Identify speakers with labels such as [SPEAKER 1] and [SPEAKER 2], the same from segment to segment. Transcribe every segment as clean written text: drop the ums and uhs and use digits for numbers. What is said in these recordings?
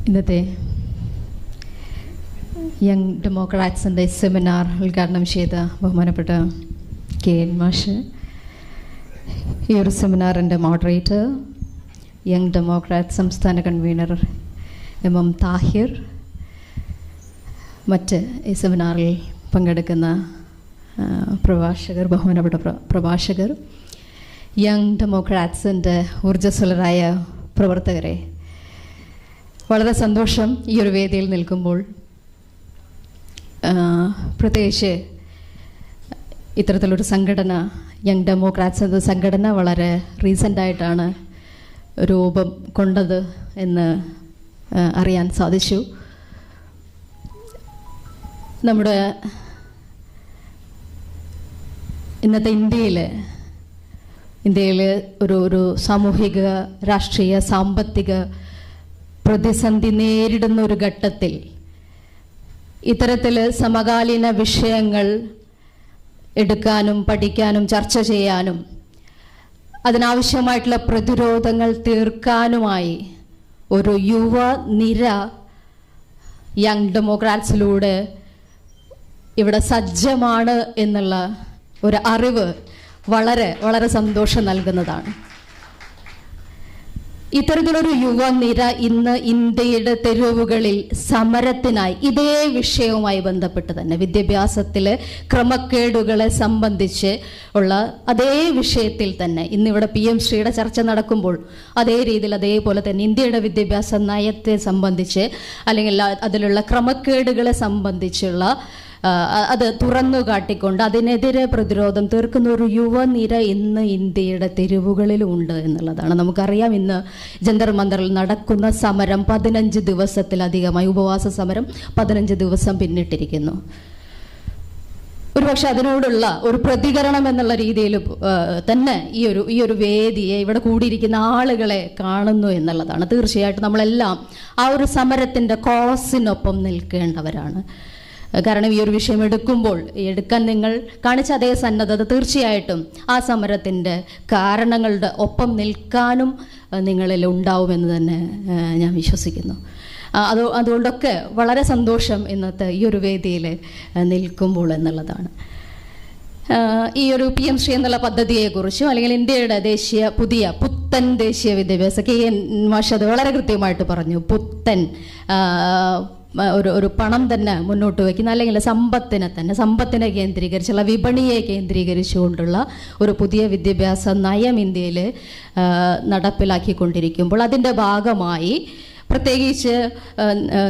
[SPEAKER 1] ഇന്നത്തെ young ഡെമോക്രാറ്റ്സിൻ്റെ seminar ഉദ്ഘാടനം ചെയ്ത ബഹുമാനപ്പെട്ട KN മാഷ്, ഈ ഒരു സെമിനാറിൻ്റെ മോഡറേറ്റർ, യങ് ഡെമോക്രാറ്റ് സംസ്ഥാന കൺവീനർ MM താഹിർ, മറ്റ് ഈ സെമിനാറിൽ പങ്കെടുക്കുന്ന പ്രഭാഷകർ, ബഹുമാനപ്പെട്ട പ്രഭാഷകർ, യങ് ഡെമോക്രാറ്റ്സിൻ്റെ ഊർജ്ജസ്വലരായ പ്രവർത്തകരെ, വളരെ സന്തോഷം ഈ ഒരു വേദിയിൽ നിൽക്കുമ്പോൾ. പ്രത്യേകിച്ച് ഇത്തരത്തിലൊരു സംഘടന, യങ് ഡെമോക്രാറ്റ്സ് എന്ന സംഘടന വളരെ റീസെൻ്റായിട്ടാണ് രൂപം കൊണ്ടത് എന്ന് അറിയാൻ സാധിച്ചു. നമ്മുടെ ഇന്നത്തെ ഇന്ത്യയിൽ ഒരു സാമൂഹിക, രാഷ്ട്രീയ, സാമ്പത്തിക പ്രതിസന്ധി നേരിടുന്ന ഒരു ഘട്ടത്തിൽ ഇത്തരത്തിൽ സമകാലീന വിഷയങ്ങൾ എടുക്കാനും പഠിക്കാനും ചർച്ച ചെയ്യാനും അതിനാവശ്യമായിട്ടുള്ള പ്രതിരോധങ്ങൾ തീർക്കാനുമായി ഒരു യുവ നിര യങ് ഡെമോക്രാറ്റ്സിലൂടെ ഇവിടെ സജ്ജമാണ് എന്നുള്ള ഒരു അറിവ് വളരെ വളരെ സന്തോഷം നൽകുന്നതാണ്. ഇത്തരത്തിലൊരു യുവനിര ഇന്ന് ഇന്ത്യയുടെ തെരുവുകളിൽ സമരത്തിനായി ഇതേ വിഷയവുമായി ബന്ധപ്പെട്ട് തന്നെ, വിദ്യാഭ്യാസത്തിലെ ക്രമക്കേടുകളെ സംബന്ധിച്ച് ഉള്ള അതേ വിഷയത്തിൽ തന്നെ ഇന്നിവിടെ PM-ശ്രീയുടെ ചർച്ച നടക്കുമ്പോൾ അതേ രീതിയിൽ അതേപോലെ തന്നെ ഇന്ത്യയുടെ വിദ്യാഭ്യാസ നയത്തെ സംബന്ധിച്ച് അല്ലെങ്കിൽ അതിലുള്ള ക്രമക്കേടുകളെ സംബന്ധിച്ചുള്ള അത് തുറന്നു കാട്ടിക്കൊണ്ട് അതിനെതിരെ പ്രതിരോധം തീർക്കുന്ന ഒരു യുവനിര ഇന്ന് ഇന്ത്യയുടെ തെരുവുകളിലുണ്ട് എന്നുള്ളതാണ്. നമുക്കറിയാം, ഇന്ന് ജന്തർ മന്ദറിൽ നടക്കുന്ന സമരം 15 ദിവസത്തിലധികമായി, ഉപവാസ സമരം 15 ദിവസം പിന്നിട്ടിരിക്കുന്നു. ഒരുപക്ഷെ അതിനോടുള്ള ഒരു പ്രതികരണം എന്നുള്ള രീതിയിൽ തന്നെ ഈ ഒരു വേദിയെ, ഇവിടെ കൂടിയിരിക്കുന്ന ആളുകളെ കാണുന്നു എന്നുള്ളതാണ്. തീർച്ചയായിട്ടും നമ്മളെല്ലാം ആ ഒരു സമരത്തിൻ്റെ കോസിനൊപ്പം നിൽക്കേണ്ടവരാണ്. കാരണം ഈ ഒരു വിഷയം എടുക്കാൻ നിങ്ങൾ കാണിച്ച അതേ സന്നദ്ധത തീർച്ചയായിട്ടും ആ സമരത്തിൻ്റെ കാരണങ്ങളുടെ ഒപ്പം നിൽക്കാനും നിങ്ങളിൽ ഉണ്ടാവുമെന്ന് തന്നെ ഞാൻ വിശ്വസിക്കുന്നു. അതുകൊണ്ടൊക്കെ വളരെ സന്തോഷം ഇന്നത്തെ ഈ ഒരു വേദിയിൽ നിൽക്കുമ്പോൾ എന്നുള്ളതാണ്. ഈ ഒരു PM-ശ്രീ എന്നുള്ള പദ്ധതിയെക്കുറിച്ചും അല്ലെങ്കിൽ ഇന്ത്യയുടെ പുത്തൻ ദേശീയ വിദ്യാഭ്യാസ KN മാഷ് അത് വളരെ കൃത്യമായിട്ട് പറഞ്ഞു. പുത്തൻ ഒരു പണം തന്നെ മുന്നോട്ട് വയ്ക്കുന്ന, അല്ലെങ്കിൽ സമ്പത്തിനെ കേന്ദ്രീകരിച്ചുള്ള, വിപണിയെ കേന്ദ്രീകരിച്ചുകൊണ്ടുള്ള ഒരു പുതിയ വിദ്യാഭ്യാസ നയം ഇന്ത്യയിൽ നടപ്പിലാക്കിക്കൊണ്ടിരിക്കുമ്പോൾ അതിൻ്റെ ഭാഗമായി പ്രത്യേകിച്ച്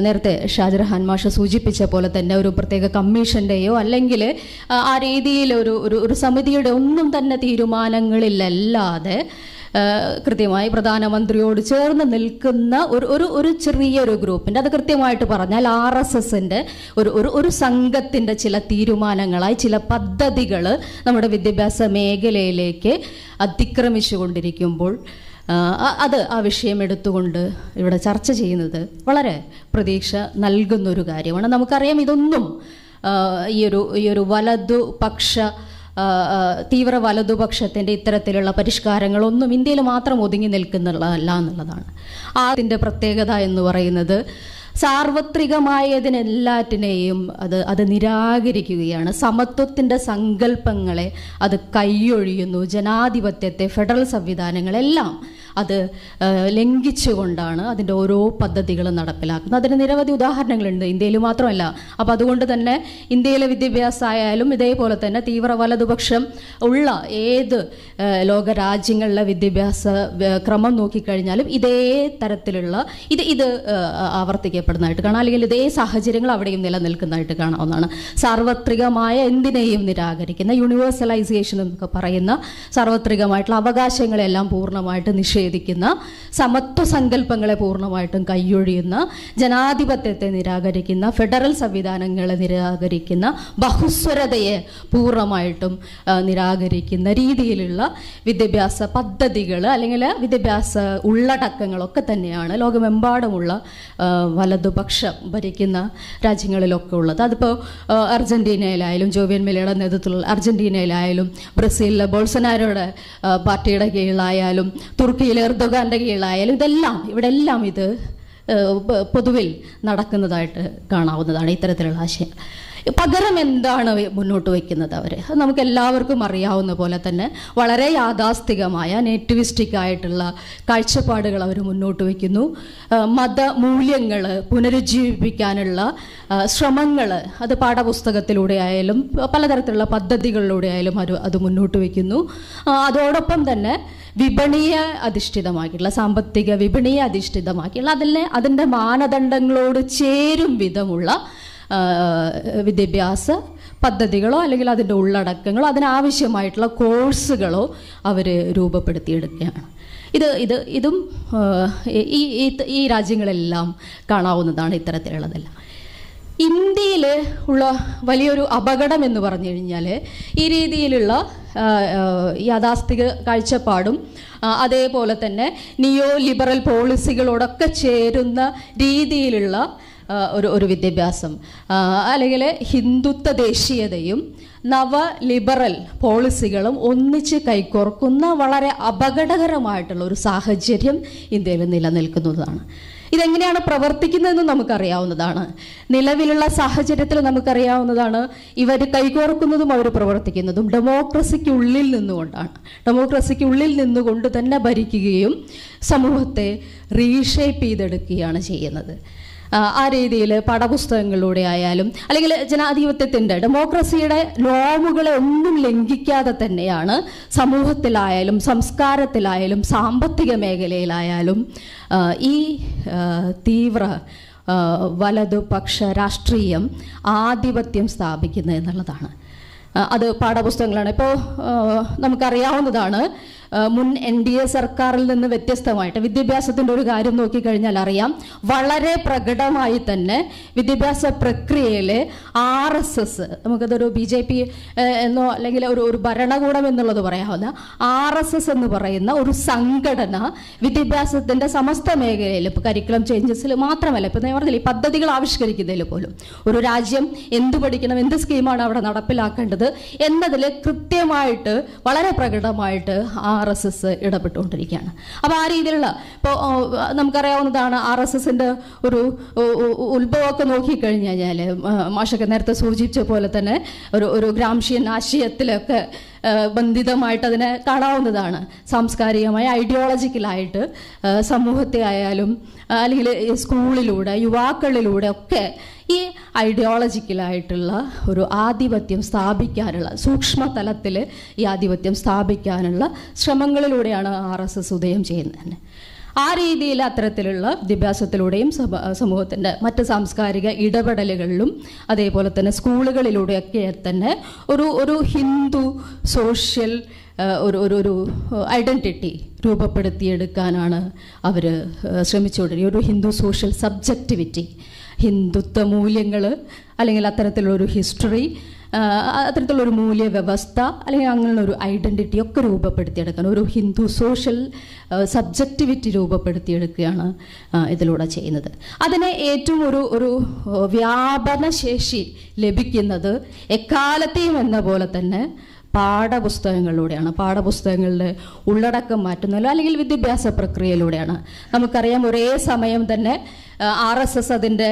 [SPEAKER 1] നേരത്തെ ഷാജഹാൻ മാഷ് സൂചിപ്പിച്ച പോലെ തന്നെ ഒരു പ്രത്യേക കമ്മീഷൻ്റെയോ അല്ലെങ്കിൽ ആ രീതിയിൽ ഒരു സമിതിയുടെ ഒന്നും തന്നെ തീരുമാനങ്ങളിലല്ലാതെ കൃത്യമായി പ്രധാനമന്ത്രിയോട് ചേർന്ന് നിൽക്കുന്ന ഒരു ചെറിയൊരു ഗ്രൂപ്പിൻ്റെ, അത് കൃത്യമായിട്ട് പറഞ്ഞാൽ RSSൻ്റെ ഒരു സംഘത്തിൻ്റെ ചില തീരുമാനങ്ങളായി ചില പദ്ധതികൾ നമ്മുടെ വിദ്യാഭ്യാസ മേഖലയിലേക്ക് അതിക്രമിച്ചു കൊണ്ടിരിക്കുമ്പോൾ ആ വിഷയം എടുത്തുകൊണ്ട് ഇവിടെ ചർച്ച ചെയ്യുന്നത് വളരെ പ്രതീക്ഷ നൽകുന്നൊരു കാര്യമാണ്. നമുക്കറിയാം, ഇതൊന്നും ഈ ഒരു തീവ്ര വലതുപക്ഷത്തിൻ്റെ ഇത്തരത്തിലുള്ള പരിഷ്കാരങ്ങളൊന്നും ഇന്ത്യയിൽ മാത്രം ഒതുങ്ങി നിൽക്കുന്നുള്ളതല്ല എന്നുള്ളതാണ്. അതിൻ്റെ പ്രത്യേകത എന്ന് പറയുന്നത് സാർവത്രികമായതിനെല്ലാറ്റിനെയും അത് നിരാകരിക്കുകയാണ്. സമത്വത്തിൻ്റെ സങ്കല്പങ്ങളെ അത് കൈയൊഴിയുന്നു. ജനാധിപത്യത്തെ, ഫെഡറൽ സംവിധാനങ്ങളെല്ലാം അത് ലംഘിച്ചുകൊണ്ടാണ് അതിൻ്റെ ഓരോ പദ്ധതികളും നടപ്പിലാക്കുന്നത്. അതിന് നിരവധി ഉദാഹരണങ്ങളുണ്ട്, ഇന്ത്യയിൽ മാത്രമല്ല. അപ്പോൾ അതുകൊണ്ട് തന്നെ ഇന്ത്യയിലെ വിദ്യാഭ്യാസമായാലും ഇതേപോലെ തന്നെ തീവ്ര വലതുപക്ഷം ഉള്ള ഏത് ലോകരാജ്യങ്ങളിലെ വിദ്യാഭ്യാസ ക്രമം നോക്കിക്കഴിഞ്ഞാലും ഇതേ തരത്തിലുള്ള ഇത് ആവർത്തിക്കപ്പെടുന്നതായിട്ട് കാണാം, അല്ലെങ്കിൽ ഇതേ സാഹചര്യങ്ങൾ അവിടെയും നിലനിൽക്കുന്നതായിട്ട് കാണാവുന്നതാണ്. സാർവത്രികമായ എന്തിനേയും നിരാകരിക്കുന്ന, യൂണിവേഴ്സലൈസേഷൻ എന്നൊക്കെ പറയുന്ന സാർവത്രികമായിട്ടുള്ള അവകാശങ്ങളെല്ലാം പൂർണ്ണമായിട്ട് നിഷേധിക്കുന്ന, സമത്വ സങ്കല്പങ്ങളെ പൂർണ്ണമായിട്ടും കൈയൊഴിയുന്ന, ജനാധിപത്യത്തെ നിരാകരിക്കുന്ന, ഫെഡറൽ സംവിധാനങ്ങളെ നിരാകരിക്കുന്ന, ബഹുസ്വരതയെ പൂർണ്ണമായിട്ടും നിരാകരിക്കുന്ന രീതിയിലുള്ള വിദ്യാഭ്യാസ പദ്ധതികൾ അല്ലെങ്കിൽ വിദ്യാഭ്യാസ ഉള്ളടക്കങ്ങളൊക്കെ തന്നെയാണ് ലോകമെമ്പാടുമുള്ള വലതുപക്ഷം ഭരിക്കുന്ന രാജ്യങ്ങളിലൊക്കെ ഉള്ളത്. അതിപ്പോൾ അർജന്റീനയിലായാലും, ജോവിയൻ മിലയുടെ നേതൃത്വത്തിലുള്ള അർജന്റീനയിലായാലും, ബ്രസീലിലെ ബോൾസനാരോയുടെ പാർട്ടിയുടെ കീഴിലായാലും, തുർക്കിയിലെ എർദോഗാൻ്റെ കീഴിലായാലും, ഇവിടെല്ലാം ഇത് പൊതുവിൽ നടക്കുന്നതായിട്ട് കാണാവുന്നതാണ് ഇത്തരത്തിലുള്ള ആശയങ്ങൾ. പകരം എന്താണ് മുന്നോട്ട് വയ്ക്കുന്നത് അവർ? അത് നമുക്ക് എല്ലാവർക്കും അറിയാവുന്ന പോലെ തന്നെ വളരെ യാഥാസ്ഥികമായ നേറ്റിവിസ്റ്റിക് ആയിട്ടുള്ള കാഴ്ചപ്പാടുകൾ അവർ മുന്നോട്ട് വയ്ക്കുന്നു. മതമൂല്യങ്ങൾ പുനരുജ്ജീവിപ്പിക്കാനുള്ള ശ്രമങ്ങൾ അത് പാഠപുസ്തകത്തിലൂടെ ആയാലും പലതരത്തിലുള്ള പദ്ധതികളിലൂടെ ആയാലും അത് മുന്നോട്ട് വയ്ക്കുന്നു. അതോടൊപ്പം തന്നെ വിപണിയെ അധിഷ്ഠിതമാക്കിയിട്ടുള്ള സാമ്പത്തിക വിപണിയെ അധിഷ്ഠിതമാക്കിയുള്ള അതിൻ്റെ മാനദണ്ഡങ്ങളോട് ചേരും വിധമുള്ള വിദ്യാഭ്യാസ പദ്ധതികളോ അല്ലെങ്കിൽ അതിൻ്റെ ഉള്ളടക്കങ്ങളോ അതിനാവശ്യമായിട്ടുള്ള കോഴ്സുകളോ അവർ രൂപപ്പെടുത്തിയെടുക്കുകയാണ്. ഇതും ഈ രാജ്യങ്ങളെല്ലാം കാണാവുന്നതാണ് ഇത്തരത്തിലുള്ളതെല്ലാം. ഇന്ത്യയിൽ ഉള്ള വലിയൊരു അപകടം എന്ന് പറഞ്ഞു കഴിഞ്ഞാൽ ഈ രീതിയിലുള്ള യാഥാസ്ഥിക കാഴ്ചപ്പാടും അതേപോലെ തന്നെ നിയോ ലിബറൽ പോളിസികളോടൊക്കെ ചേരുന്ന രീതിയിലുള്ള ഒരു വിദ്യാഭ്യാസം അല്ലെങ്കിൽ ഹിന്ദുത്വ ദേശീയതയും നവ ലിബറൽ പോളിസികളും ഒന്നിച്ച് കൈകോർക്കുന്ന വളരെ അപകടകരമായിട്ടുള്ള ഒരു സാഹചര്യം ഇന്ത്യയിൽ നിലനിൽക്കുന്നതാണ്. ഇതെങ്ങനെയാണ് പ്രവർത്തിക്കുന്നതെന്ന് നമുക്കറിയാവുന്നതാണ്. നിലവിലുള്ള സാഹചര്യത്തിൽ നമുക്കറിയാവുന്നതാണ് ഇവർ കൈകോർക്കുന്നതും അവർ പ്രവർത്തിക്കുന്നതും ഡെമോക്രസിക്കുള്ളിൽ നിന്നുകൊണ്ടാണ്. ഡെമോക്രസിക്കുള്ളിൽ നിന്നുകൊണ്ട് തന്നെ ഭരിക്കുകയും സമൂഹത്തെ റീഷേപ്പ് ചെയ്തെടുക്കുകയാണ് ചെയ്യുന്നത്. ആ രീതിയിൽ പാഠപുസ്തകങ്ങളിലൂടെ ആയാലും അല്ലെങ്കിൽ ജനാധിപത്യത്തിൻ്റെ ഡെമോക്രസിയുടെ നോമുകളെ ഒന്നും ലംഘിക്കാതെ തന്നെയാണ് സമൂഹത്തിലായാലും സംസ്കാരത്തിലായാലും സാമ്പത്തിക മേഖലയിലായാലും ഈ തീവ്ര വലതുപക്ഷ രാഷ്ട്രീയം ആധിപത്യം സ്ഥാപിക്കുന്നത് എന്നുള്ളതാണ്. അത് പാഠപുസ്തകങ്ങളാണ്. ഇപ്പോൾ നമുക്കറിയാവുന്നതാണ്, മുൻ NDA സർക്കാരിൽ നിന്ന് വ്യത്യസ്തമായിട്ട് വിദ്യാഭ്യാസത്തിൻ്റെ ഒരു കാര്യം നോക്കിക്കഴിഞ്ഞാൽ അറിയാം, വളരെ പ്രകടമായി തന്നെ വിദ്യാഭ്യാസ പ്രക്രിയയിൽ RSS, നമുക്കതൊരു BJP എന്നോ അല്ലെങ്കിൽ ഒരു ഭരണകൂടം എന്നുള്ളത് പറയാവുന്ന RSS എന്ന് പറയുന്ന ഒരു സംഘടന വിദ്യാഭ്യാസത്തിൻ്റെ സമസ്ത മേഖലയിൽ ഇപ്പോൾ കരിക്കുലം ചേഞ്ചസിൽ മാത്രമല്ല, ഇപ്പോൾ ഞാൻ പറഞ്ഞില്ല ഈ പദ്ധതികൾ ആവിഷ്കരിക്കുന്നതിൽ പോലും ഒരു രാജ്യം എന്ത് പഠിക്കണം, എന്ത് സ്കീമാണ് അവിടെ നടപ്പിലാക്കേണ്ടത് എന്നതിൽ കൃത്യമായിട്ട് വളരെ പ്രകടമായിട്ട് RSS ഇടപെട്ടുകൊണ്ടിരിക്കുകയാണ്. അപ്പോൾ ആ രീതിയിലുള്ള ഇപ്പോൾ നമുക്കറിയാവുന്നതാണ് RSSൻ്റെ ഒരു ഉത്ഭവമൊക്കെ നോക്കിക്കഴിഞ്ഞു കഴിഞ്ഞാൽ മാഷൊക്കെ നേരത്തെ സൂചിപ്പിച്ച പോലെ തന്നെ ഒരു ഗ്രാംഷിയൻ ആശയത്തിലൊക്കെ ബന്ധിതമായിട്ട് അതിനെ കാണാവുന്നതാണ്. സാംസ്കാരികമായി ഐഡിയോളജിക്കലായിട്ട് സമൂഹത്തെ ആയാലും അല്ലെങ്കിൽ സ്കൂളിലൂടെ യുവാക്കളിലൂടെ ഒക്കെ ഈ ഐഡിയോളജിക്കലായിട്ടുള്ള ഒരു ആധിപത്യം സ്ഥാപിക്കാനുള്ള സൂക്ഷ്മതലത്തിൽ ഈ ആധിപത്യം സ്ഥാപിക്കാനുള്ള ശ്രമങ്ങളിലൂടെയാണ് RSS ഉദയം ചെയ്യുന്നത് തന്നെ. ആ രീതിയിൽ അത്തരത്തിലുള്ള വിദ്യാഭ്യാസത്തിലൂടെയും സമൂഹത്തിൻ്റെ മറ്റ് സാംസ്കാരിക ഇടപെടലുകളിലും അതേപോലെ തന്നെ സ്കൂളുകളിലൂടെയൊക്കെ തന്നെ ഒരു ഹിന്ദു സോഷ്യൽ ഒരു ഐഡൻറ്റിറ്റി രൂപപ്പെടുത്തിയെടുക്കാനാണ് അവർ ശ്രമിച്ചുകൊണ്ടിരിക്കുന്നത്. ഒരു ഹിന്ദു സോഷ്യൽ സബ്ജക്റ്റിവിറ്റി, ഹിന്ദുത്വ മൂല്യങ്ങൾ അല്ലെങ്കിൽ അത്തരത്തിലുള്ളൊരു ഹിസ്റ്ററി, അത്തരത്തിലുള്ളൊരു മൂല്യവ്യവസ്ഥ അല്ലെങ്കിൽ അങ്ങനെയുള്ളൊരു ഐഡൻറ്റിറ്റി ഒക്കെ രൂപപ്പെടുത്തിയെടുക്കാൻ ഒരു ഹിന്ദു സോഷ്യൽ സബ്ജക്റ്റിവിറ്റി രൂപപ്പെടുത്തിയെടുക്കുകയാണ് ഇതിലൂടെ ചെയ്യുന്നത്. അതിന് ഏറ്റവും ഒരു വ്യാപന ശേഷി ലഭിക്കുന്നത് എക്കാലത്തെയും എന്ന പോലെ തന്നെ പാഠപുസ്തകങ്ങളിലൂടെയാണ്. പാഠപുസ്തകങ്ങളുടെ ഉള്ളടക്കം മാറ്റുന്നതിലോ അല്ലെങ്കിൽ വിദ്യാഭ്യാസ പ്രക്രിയയിലൂടെയാണ്. നമുക്കറിയാം ഒരേ സമയം തന്നെ RSS അതിൻ്റെ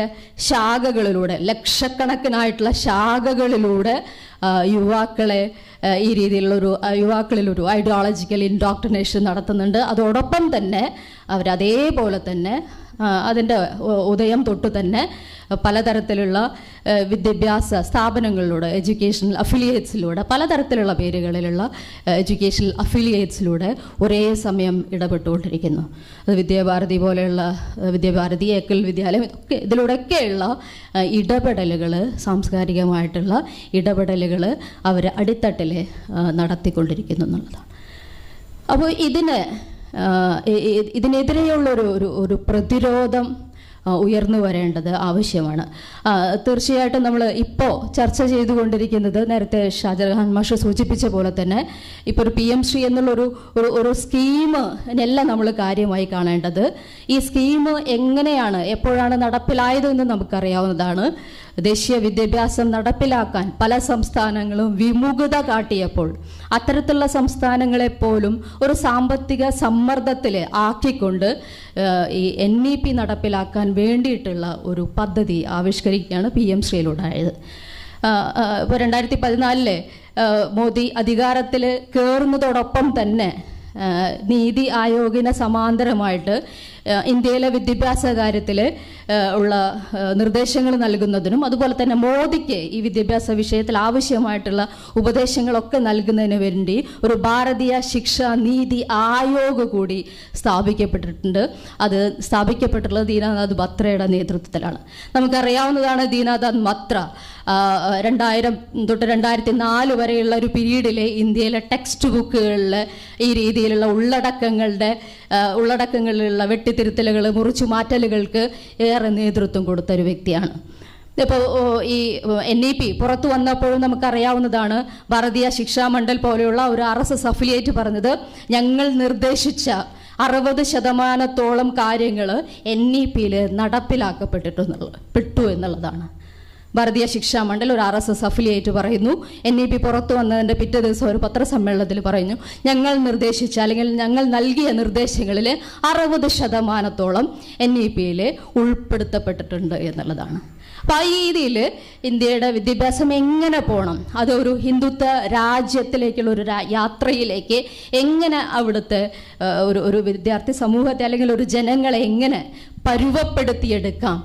[SPEAKER 1] ശാഖകളിലൂടെ ലക്ഷക്കണക്കിനായിട്ടുള്ള ശാഖകളിലൂടെ യുവാക്കളെ ഈ രീതിയിലുള്ളൊരു യുവാക്കളിലൊരു ഐഡിയോളജിക്കൽ ഇൻഡോക്ട്രിനേഷൻ നടത്തുന്നുണ്ട്. അതോടൊപ്പം തന്നെ അവരതേപോലെ തന്നെ അതിൻ്റെ ഉദയം തൊട്ട് തന്നെ പലതരത്തിലുള്ള വിദ്യാഭ്യാസ സ്ഥാപനങ്ങളിലൂടെ എഡ്യൂക്കേഷണൽ അഫിലിയേറ്റ്സിലൂടെ പലതരത്തിലുള്ള പേരുകളിലുള്ള എഡ്യൂക്കേഷണൽ അഫിലിയേറ്റ്സിലൂടെ ഒരേ സമയം ഇടപെട്ടുകൊണ്ടിരിക്കുന്നു. അത് വിദ്യാഭാരതി പോലെയുള്ള വിദ്യാഭാരതി, ഏക്കൽ വിദ്യാലയം, ഇതൊക്കെ ഇതിലൂടെയൊക്കെയുള്ള ഇടപെടലുകൾ, സാംസ്കാരികമായിട്ടുള്ള ഇടപെടലുകൾ അവർ അടിത്തട്ടിൽ നടത്തിക്കൊണ്ടിരിക്കുന്നു എന്നുള്ളതാണ്. അപ്പോൾ ഇതിനെതിരെയുള്ള ഒരു പ്രതിരോധം ഉയർന്നു വരേണ്ടത് ആവശ്യമാണ്. തീർച്ചയായിട്ടും നമ്മൾ ഇപ്പോൾ ചർച്ച ചെയ്തുകൊണ്ടിരിക്കുന്നത് നേരത്തെ ഷാജഹാൻ മാഷ് സൂചിപ്പിച്ച പോലെ തന്നെ ഇപ്പോൾ ഒരു PM ശ്രീ എന്നുള്ളൊരു സ്കീമിനല്ല നമ്മൾ കാര്യമായി കാണേണ്ടത്. ഈ സ്കീം എങ്ങനെയാണ് എപ്പോഴാണ് നടപ്പിലായതെന്ന് നമുക്കറിയാവുന്നതാണ്. ദേശീയ വിദ്യാഭ്യാസം നടപ്പിലാക്കാൻ പല സംസ്ഥാനങ്ങളും വിമുഖത കാട്ടിയപ്പോൾ അത്തരത്തിലുള്ള സംസ്ഥാനങ്ങളെപ്പോലും ഒരു സാമ്പത്തിക സമ്മർദ്ദത്തിൽ ആക്കിക്കൊണ്ട് ഈ NEP നടപ്പിലാക്കാൻ വേണ്ടിയിട്ടുള്ള ഒരു പദ്ധതി ആവിഷ്കരിക്കുകയാണ് PM ശ്രീയിലുണ്ടായത്. ഇപ്പോൾ 2014 മോദി അധികാരത്തിൽ കയറുന്നതോടൊപ്പം തന്നെ നീതി ആയോഗിന് സമാന്തരമായിട്ട് ഇന്ത്യയിലെ വിദ്യാഭ്യാസ കാര്യത്തിൽ ഉള്ള നിർദ്ദേശങ്ങൾ നൽകുന്നതിനും അതുപോലെ തന്നെ മോദിക്ക് ഈ വിദ്യാഭ്യാസ വിഷയത്തിൽ ആവശ്യമായിട്ടുള്ള ഉപദേശങ്ങളൊക്കെ നൽകുന്നതിന് വേണ്ടി ഒരു ഭാരതീയ ശിക്ഷാ നീതി ആയോഗ് കൂടി സ്ഥാപിക്കപ്പെട്ടിട്ടുണ്ട്. അത് സ്ഥാപിക്കപ്പെട്ടിട്ടുള്ളത് ദീനനാഥ് ബത്രയുടെ നേതൃത്വത്തിലാണ്. നമുക്കറിയാവുന്നതാണ് ദീനനാഥ് ബത്ര 2000 തൊട്ട് 2004 വരെയുള്ള ഒരു പീരീഡിലെ ഇന്ത്യയിലെ ടെക്സ്റ്റ് ബുക്കുകളിൽ ഈ രീതിയിലുള്ള ഉള്ളടക്കങ്ങളിലുള്ള വെട്ടിത്തിരുത്തലുകൾ, മുറിച്ചു മാറ്റലുകൾക്ക് ഏറെ നേതൃത്വം കൊടുത്ത ഒരു വ്യക്തിയാണ്. ഇപ്പോൾ ഈ NEP പുറത്തു വന്നപ്പോഴും നമുക്കറിയാവുന്നതാണ്, ഭാരതീയ ശിക്ഷാ മണ്ഡൽ പോലെയുള്ള ഒരു RSS അഫിലിയേറ്റ് പറഞ്ഞത് ഞങ്ങൾ നിർദ്ദേശിച്ച 60% കാര്യങ്ങൾ NEPയിൽ നടപ്പിലാക്കപ്പെട്ടു എന്നുള്ളതാണ്. ഭാരതീയ ശിക്ഷാ മണ്ഡൽ ഒരു RSS അഫിലിയേറ്റ് പറയുന്നു. NEP പുറത്തു വന്നതിൻ്റെ പിറ്റേ ദിവസം ഒരു പത്രസമ്മേളനത്തിൽ പറയുന്നു, ഞങ്ങൾ നിർദ്ദേശിച്ച അല്ലെങ്കിൽ ഞങ്ങൾ നൽകിയ നിർദ്ദേശങ്ങളിൽ 60% NEPയിൽ ഉൾപ്പെടുത്തപ്പെട്ടിട്ടുണ്ട് എന്നുള്ളതാണ്. അപ്പോൾ ആ രീതിയിൽ ഇന്ത്യയുടെ വിദ്യാഭ്യാസം എങ്ങനെ പോകണം, അത് ഒരു ഹിന്ദുത്വ രാജ്യത്തിലേക്കുള്ള ഒരു യാത്രയിലേക്ക് എങ്ങനെ അവിടുത്തെ ഒരു വിദ്യാർത്ഥി സമൂഹത്തെ അല്ലെങ്കിൽ ഒരു ജനങ്ങളെ എങ്ങനെ പരുവപ്പെടുത്തിയെടുക്കാം,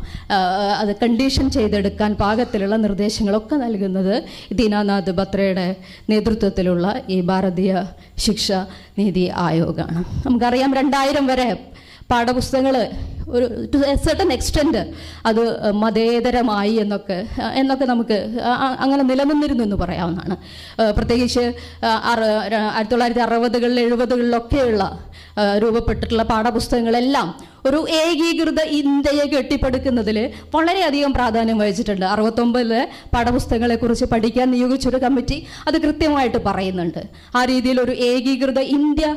[SPEAKER 1] അത് കണ്ടീഷൻ ചെയ്തെടുക്കാൻ പാകത്തിലുള്ള നിർദ്ദേശങ്ങളൊക്കെ നൽകുന്നത് ദീനനാഥ് ബത്രയുടെ നേതൃത്വത്തിലുള്ള ഈ ഭാരതീയ ശിക്ഷാ നീതി ആയോഗാണ്. നമുക്കറിയാം 2000 വരെ പാഠപുസ്തകങ്ങൾ ഒരു ടു എ സർട്ടൻ എക്സ്റ്റെൻറ്റ് അത് മതേതരമായി എന്നൊക്കെ നമുക്ക് അങ്ങനെ നിലനിന്നിരുന്നു എന്ന് പറയാവുന്നതാണ്. പ്രത്യേകിച്ച് 1960-കളിൽ 70-കളിലൊക്കെയുള്ള രൂപപ്പെട്ടിട്ടുള്ള പാഠപുസ്തകങ്ങളെല്ലാം ഒരു ഏകീകൃത ഇന്ത്യയെ കെട്ടിപ്പടുക്കുന്നതിൽ വളരെയധികം പ്രാധാന്യം വഹിച്ചിട്ടുണ്ട്. 69-ലെ പാഠപുസ്തകങ്ങളെക്കുറിച്ച് പഠിക്കാൻ നിയോഗിച്ചൊരു കമ്മിറ്റി അത് കൃത്യമായിട്ട് പറയുന്നുണ്ട്. ആ രീതിയിൽ ഒരു ഏകീകൃത ഇന്ത്യ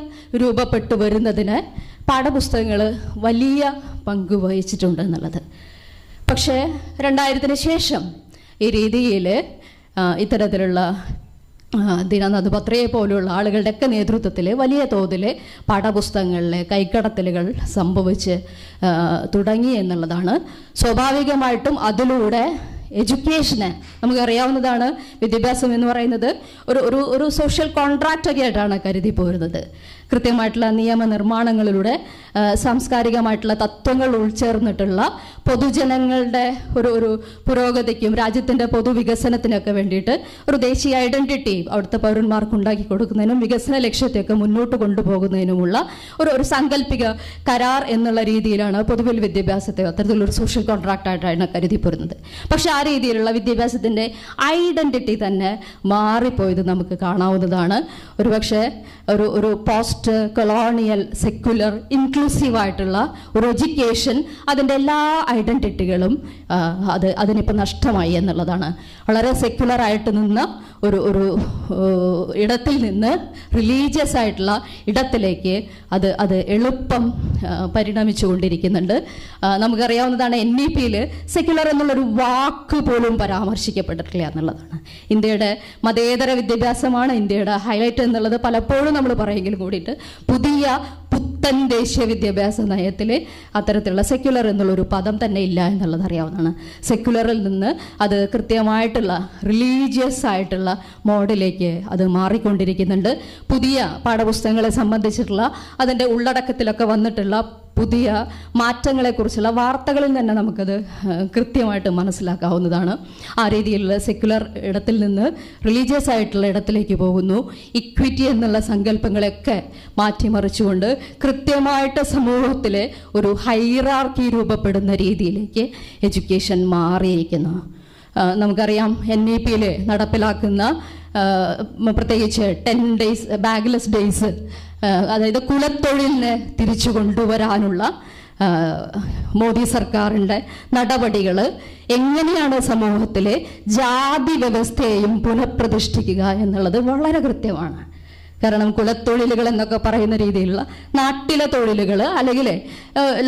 [SPEAKER 1] രൂപപ്പെട്ടു വരുന്നതിന് പാഠപുസ്തകങ്ങൾ വലിയ പങ്ക് വഹിച്ചിട്ടുണ്ട് എന്നുള്ളത്. പക്ഷേ 2000-ന് ശേഷം ഈ രീതിയിൽ ഇത്തരത്തിലുള്ള ദീനനാഥ് ബത്രയെ പോലുള്ള ആളുകളുടെയൊക്കെ നേതൃത്വത്തിൽ വലിയ തോതിൽ പാഠപുസ്തകങ്ങളിലെ കൈക്കടത്തലുകൾ സംഭവിച്ച് തുടങ്ങി എന്നുള്ളതാണ്. സ്വാഭാവികമായിട്ടും അതിലൂടെ എഡ്യൂക്കേഷന് നമുക്കറിയാവുന്നതാണ്, വിദ്യാഭ്യാസം എന്ന് പറയുന്നത് ഒരു സോഷ്യൽ കോൺട്രാക്റ്റൊക്കെ ആയിട്ടാണ് കരുതി പോരുന്നത്. കൃത്യമായിട്ടുള്ള നിയമനിർമ്മാണങ്ങളിലൂടെ സാംസ്കാരികമായിട്ടുള്ള തത്വങ്ങൾ ഉൾച്ചേർന്നിട്ടുള്ള പൊതുജനങ്ങളുടെ ഒരു പുരോഗതിക്കും രാജ്യത്തിൻ്റെ പൊതുവികസനത്തിനൊക്കെ വേണ്ടിയിട്ട് ഒരു ദേശീയ ഐഡൻറ്റിറ്റി അവിടുത്തെ പൗരന്മാർക്ക് ഉണ്ടാക്കി കൊടുക്കുന്നതിനും വികസന ലക്ഷ്യത്തെയൊക്കെ മുന്നോട്ട് കൊണ്ടുപോകുന്നതിനുമുള്ള ഒരു സാങ്കല്പിക കരാർ എന്നുള്ള രീതിയിലാണ് പൊതുവിൽ വിദ്യാഭ്യാസത്തെ അത്തരത്തിലൊരു സോഷ്യൽ കോൺട്രാക്റ്റായിട്ടാണ് കരുതി പോരുന്നത്. പക്ഷെ ആ രീതിയിലുള്ള വിദ്യാഭ്യാസത്തിൻ്റെ ഐഡൻറ്റിറ്റി തന്നെ മാറിപ്പോയത് നമുക്ക് കാണാവുന്നതാണ്. ഒരുപക്ഷെ ഒരു പോസ്റ്റ് കൊളോണിയൽ സെക്യുലർ ഇൻക്ലൂസീവായിട്ടുള്ള ഒരു എഡ്യൂക്കേഷൻ അതിൻ്റെ എല്ലാ ഐഡൻറ്റിറ്റികളും അതിനിപ്പോൾ നഷ്ടമായി എന്നുള്ളതാണ്. വളരെ സെക്യുലറായിട്ട് നിന്ന ഒരു ഇടത്തിൽ നിന്ന് റിലീജിയസ് ആയിട്ടുള്ള ഇടത്തിലേക്ക് അത് എളുപ്പം പരിണമിച്ചു കൊണ്ടിരിക്കുന്നുണ്ട്. നമുക്കറിയാവുന്നതാണ് NEPയിൽ സെക്യുലർ എന്നുള്ളൊരു വാക്ക് പോലും പരാമർശിക്കപ്പെട്ടിട്ടില്ല എന്നുള്ളതാണ്. ഇന്ത്യയുടെ മതേതര വിദ്യാഭ്യാസമാണ് ഇന്ത്യയുടെ ഹൈലൈറ്റ് എന്നുള്ളത് പലപ്പോഴും നമ്മൾ പറയുമെങ്കിലും കൂടിയിട്ട് പുത്തൻ ദേശീയ വിദ്യാഭ്യാസ നയത്തിൽ അത്തരത്തിലുള്ള സെക്യുലർ എന്നുള്ളൊരു പദം തന്നെ ഇല്ല എന്നുള്ളത് അറിയാവുന്നതാണ്. സെക്യുലറിൽ നിന്ന് അത് കൃത്യമായിട്ടുള്ള റിലീജിയസ് ആയിട്ടുള്ള മോഡിലേക്ക് അത് മാറിക്കൊണ്ടിരിക്കുന്നുണ്ട്. പുതിയ പാഠപുസ്തകങ്ങളെ സംബന്ധിച്ചിട്ടുള്ള അതിൻ്റെ ഉള്ളടക്കത്തിലൊക്കെ വന്നിട്ടുള്ള പുതിയ മാറ്റങ്ങളെക്കുറിച്ചുള്ള വാർത്തകളിൽ തന്നെ നമുക്കത് കൃത്യമായിട്ട് മനസ്സിലാക്കാവുന്നതാണ്. ആ രീതിയിലുള്ള സെക്യുലർ ഇടത്തിൽ നിന്ന് റിലീജിയസ് ആയിട്ടുള്ള ഇടത്തിലേക്ക് പോകുന്നു. ഇക്വിറ്റി എന്നുള്ള സങ്കല്പങ്ങളെയൊക്കെ മാറ്റിമറിച്ചുകൊണ്ട് കൃത്യമായിട്ട് സമൂഹത്തിലെ ഒരു ഹൈറാർക്കി രൂപപ്പെടുന്ന രീതിയിലേക്ക് എഡ്യൂക്കേഷൻ മാറിയിരിക്കുന്നു. നമുക്കറിയാം NEPയിൽ നടപ്പിലാക്കുന്ന പ്രത്യേകിച്ച് 10 days ബാഗ്ലെസ് ഡേയ്സ്, അതായത് കുലത്തൊഴിലിനെ തിരിച്ചു കൊണ്ടുവരാനുള്ള മോദി സർക്കാരിൻ്റെ നടപടികൾ എങ്ങനെയാണ് സമൂഹത്തിലെ ജാതി വ്യവസ്ഥയെയും പുനഃപ്രതിഷ്ഠിക്കുക എന്നുള്ളത് വളരെ കൃത്യമാണ്. കാരണം കുലത്തൊഴിലുകൾ എന്നൊക്കെ പറയുന്ന രീതിയിലുള്ള നാട്ടിലെ തൊഴിലുകൾ അല്ലെങ്കിൽ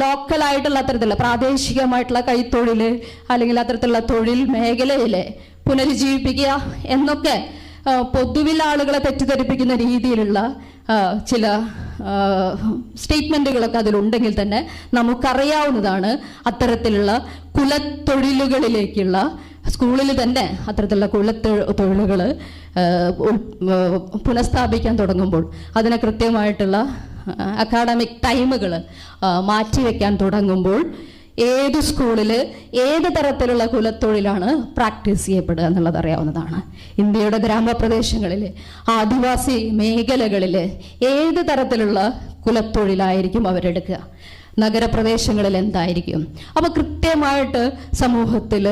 [SPEAKER 1] ലോക്കലായിട്ടുള്ള അത്തരത്തിലുള്ള പ്രാദേശികമായിട്ടുള്ള കൈത്തൊഴിൽ അല്ലെങ്കിൽ അത്തരത്തിലുള്ള തൊഴിൽ മേഖലയിലെ പുനരുജ്ജീവിപ്പിക്കുക എന്നൊക്കെ പൊതുവിൽ ആളുകളെ തെറ്റിദ്ധരിപ്പിക്കുന്ന രീതിയിലുള്ള ചില സ്റ്റേറ്റ്മെൻറ്റുകളൊക്കെ അതിലുണ്ടെങ്കിൽ തന്നെ നമുക്കറിയാവുന്നതാണ് അത്തരത്തിലുള്ള കുലത്തൊഴിലുകളിലേക്കുള്ള സ്കൂളിൽ തന്നെ അത്തരത്തിലുള്ള കുലത്തൊഴിലുകൾ പുനഃസ്ഥാപിക്കാൻ തുടങ്ങുമ്പോൾ അതിന് കൃത്യമായിട്ടുള്ള അക്കാഡമിക് ടൈമുകൾ മാറ്റിവെക്കാൻ തുടങ്ങുമ്പോൾ ഏത് സ്കൂളിൽ ഏത് തരത്തിലുള്ള കുലത്തൊഴിലാണ് പ്രാക്ടീസ് ചെയ്യപ്പെടുക എന്നുള്ളത് അറിയാവുന്നതാണ്. ഇന്ത്യയുടെ ഗ്രാമപ്രദേശങ്ങളിൽ, ആദിവാസി മേഖലകളിൽ ഏത് തരത്തിലുള്ള കുലത്തൊഴിലായിരിക്കും അവരെടുക്കുക, നഗരപ്രദേശങ്ങളിൽ എന്തായിരിക്കും. അപ്പോൾ കൃത്യമായിട്ട് സമൂഹത്തിൽ